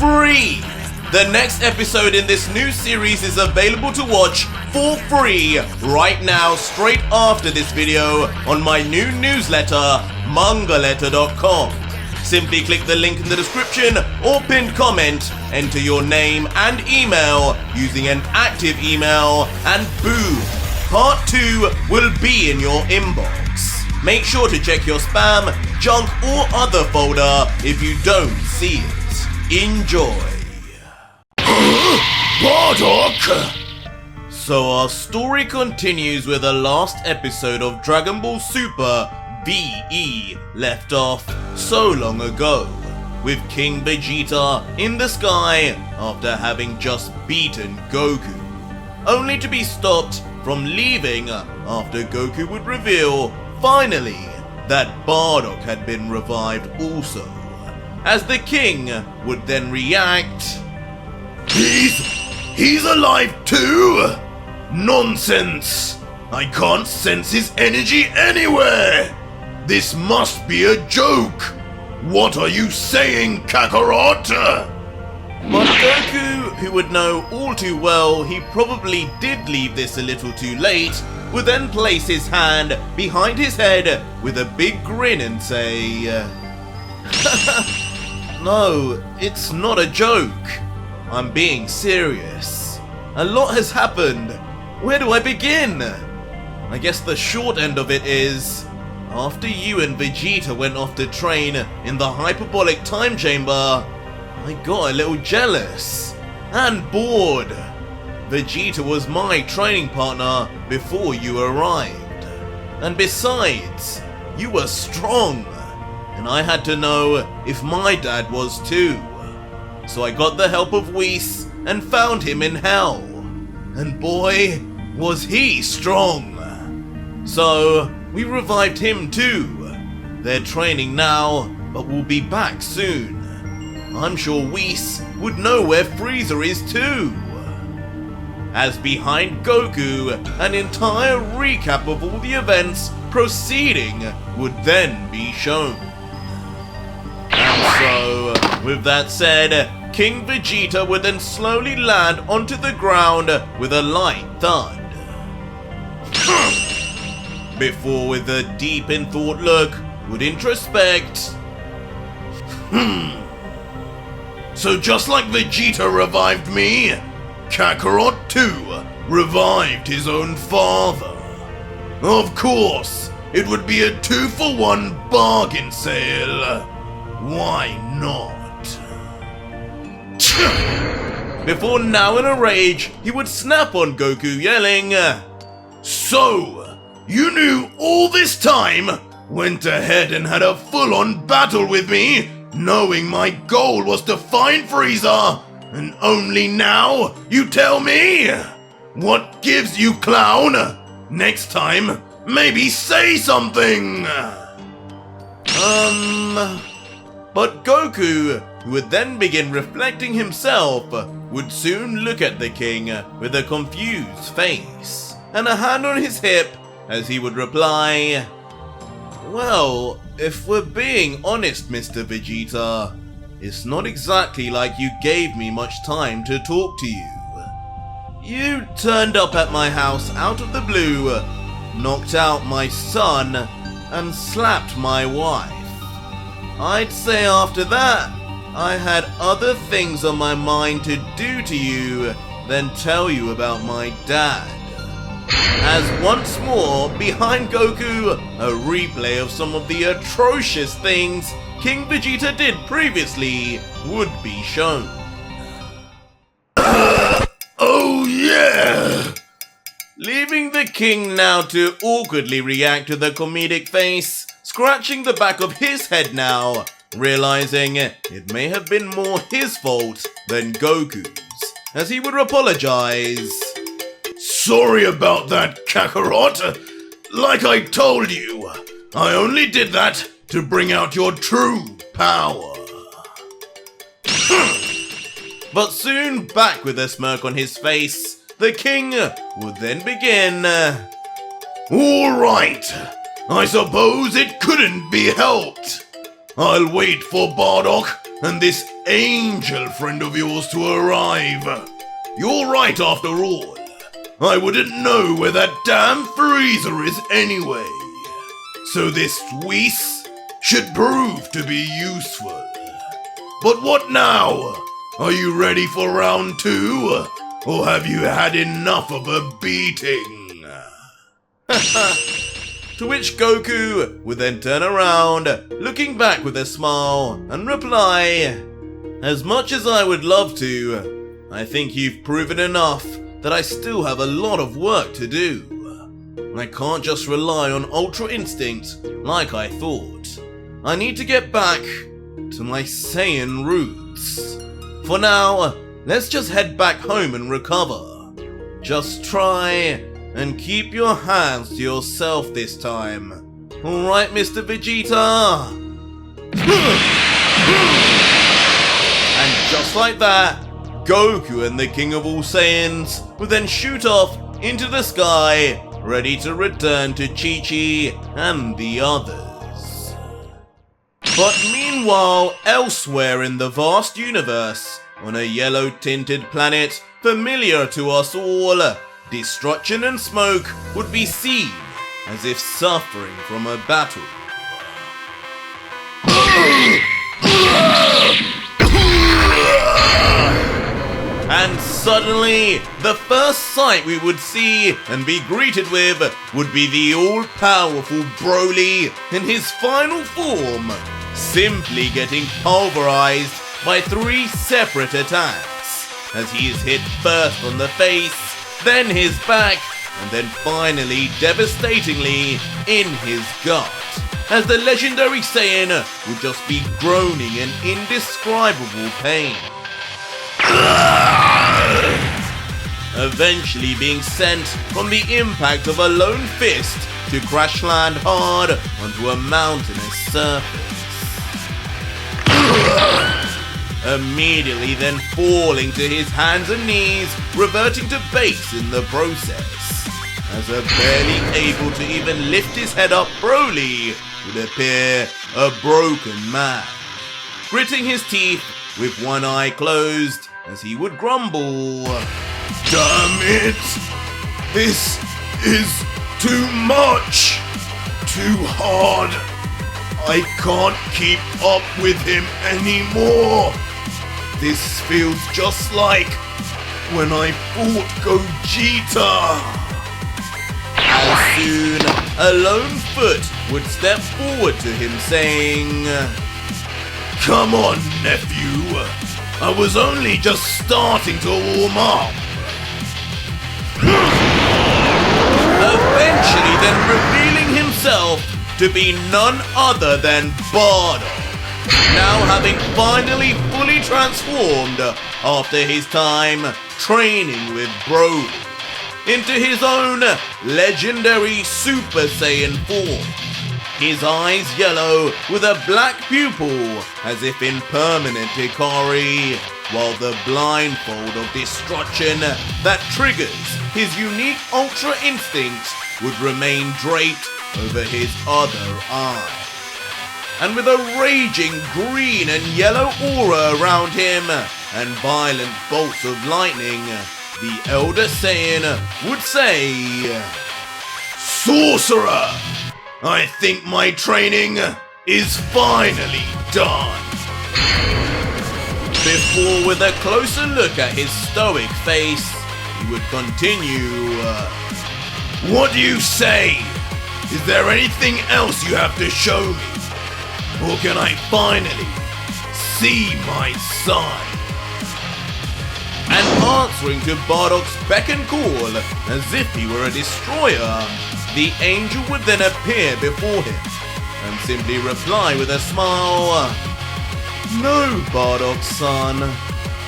free! The next episode in this new series is available to watch for free right now, straight after this video on my new newsletter, mangaletter.com. Simply click the link in the description or pinned comment, enter your name and email using an active email, and boom, part 2 will be in your inbox. Make sure to check your spam, junk or other folder if you don't see it. Enjoy. Bardock! So our story continues where the last episode of Dragon Ball Super VE left off so long ago, with King Vegeta in the sky after having just beaten Goku, only to be stopped from leaving after Goku would reveal, finally, that Bardock had been revived also, as the king would then react, He's alive too? Nonsense! I can't sense his energy anywhere! This must be a joke! What are you saying, Kakarot? But Goku, who would know all too well he probably did leave this a little too late, would then place his hand behind his head with a big grin and say, No, it's not a joke. I'm being serious. A lot has happened. Where do I begin? I guess the short end of it is, after you and Vegeta went off to train in the hyperbolic time chamber, I got a little jealous and bored. Vegeta was my training partner before you arrived. And besides, you were strong, and I had to know if my dad was too. So I got the help of Whis and found him in hell. And boy, was he strong. So we revived him too. They're training now, but will be back soon. I'm sure Whis would know where Frieza is too. As behind Goku, an entire recap of all the events proceeding would then be shown. And so, with that said, King Vegeta would then slowly land onto the ground with a light thud. Before, with a deep in thought look, would introspect. So just like Vegeta revived me, Kakarot too revived his own father. Of course, it would be a 2-for-1 bargain sale. Why not? Before now, in a rage, he would snap on Goku, yelling, So, you knew all this time? Went ahead and had a full-on battle with me, knowing my goal was to find Frieza, and only now you tell me? What gives you, clown? Next time, maybe say something! But Goku, who would then begin reflecting himself, would soon look at the king with a confused face and a hand on his hip as he would reply, Well, if we're being honest, Mr. Vegeta, it's not exactly like you gave me much time to talk to you. You turned up at my house out of the blue, knocked out my son, and slapped my wife. I'd say after that, I had other things on my mind to do to you than tell you about my dad. As once more, behind Goku, a replay of some of the atrocious things King Vegeta did previously would be shown. Oh yeah! Leaving the king now to awkwardly react to the comedic face, scratching the back of his head now, realizing it may have been more his fault than Goku's, as he would apologize. Sorry about that, Kakarot. Like I told you, I only did that to bring out your true power. But soon, back with a smirk on his face, the king would then begin. All right, I suppose it couldn't be helped. I'll wait for Bardock and this angel friend of yours to arrive. You're right after all. I wouldn't know where that damn freezer is anyway. So this Whis should prove to be useful. But what now? Are you ready for round 2? Or have you had enough of a beating? To which Goku would then turn around, looking back with a smile, and reply, "As much as I would love to, I think you've proven enough that I still have a lot of work to do. I can't just rely on Ultra Instinct like I thought. I need to get back to my Saiyan roots. For now, let's just head back home and recover. Just try and keep your hands to yourself this time. Alright, Mr. Vegeta?" And just like that, Goku and the King of All Saiyans would then shoot off into the sky, ready to return to Chi-Chi and the others. But meanwhile, elsewhere in the vast universe, on a yellow-tinted planet familiar to us all, destruction and smoke would be seen as if suffering from a battle. And suddenly, the first sight we would see and be greeted with would be the all-powerful Broly in his final form, simply getting pulverized by 3 separate attacks, as he is hit first on the face, then his back, and then finally devastatingly in his gut, as the legendary Saiyan would just be groaning in indescribable pain. Eventually being sent from the impact of a lone fist to crash land hard onto a mountainous surface. Immediately then falling to his hands and knees, reverting to base in the process, as a barely able to even lift his head up Broly would appear a broken man, gritting his teeth with one eye closed as he would grumble, "Damn it! This is too much! Too hard! I can't keep up with him anymore! This feels just like when I fought Gogeta!" As soon, a lone foot would step forward to him saying, "Come on, nephew. I was only just starting to warm up." Eventually then revealing himself to be none other than Bardock, now having finally fully transformed after his time training with Broly into his own legendary Super Saiyan form. His eyes yellow with a black pupil as if in permanent Hikari, while the blindfold of destruction that triggers his unique Ultra Instinct would remain draped over his other eye. And with a raging green and yellow aura around him and violent bolts of lightning, the Elder Saiyan would say, "Sorcerer! I think my training is finally done." Before, with a closer look at his stoic face, he would continue, "What do you say? Is there anything else you have to show me? Or can I finally see my son?" And answering to Bardock's beck and call, as if he were a destroyer, the angel would then appear before him, and simply reply with a smile, "No, Bardock son,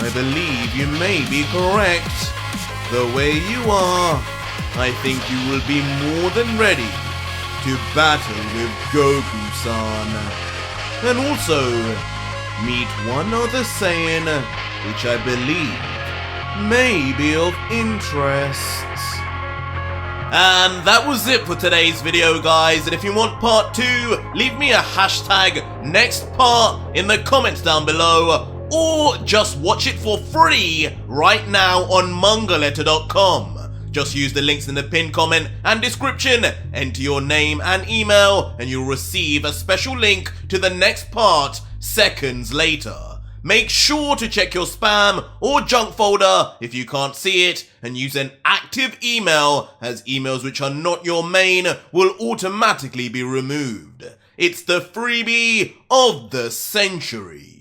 I believe you may be correct. The way you are, I think you will be more than ready to battle with Goku-san. And also, meet one other Saiyan, which I believe may be of interest." And that was it for today's video, guys. And if you want part 2, leave me a hashtag next part in the comments down below, or just watch it for free right now on mangaletter.com. Just use the links in the pinned comment and description, enter your name and email, and you'll receive a special link to the next part seconds later. Make sure to check your spam or junk folder if you can't see it, and use an active email, as emails which are not your main will automatically be removed. It's the freebie of the century.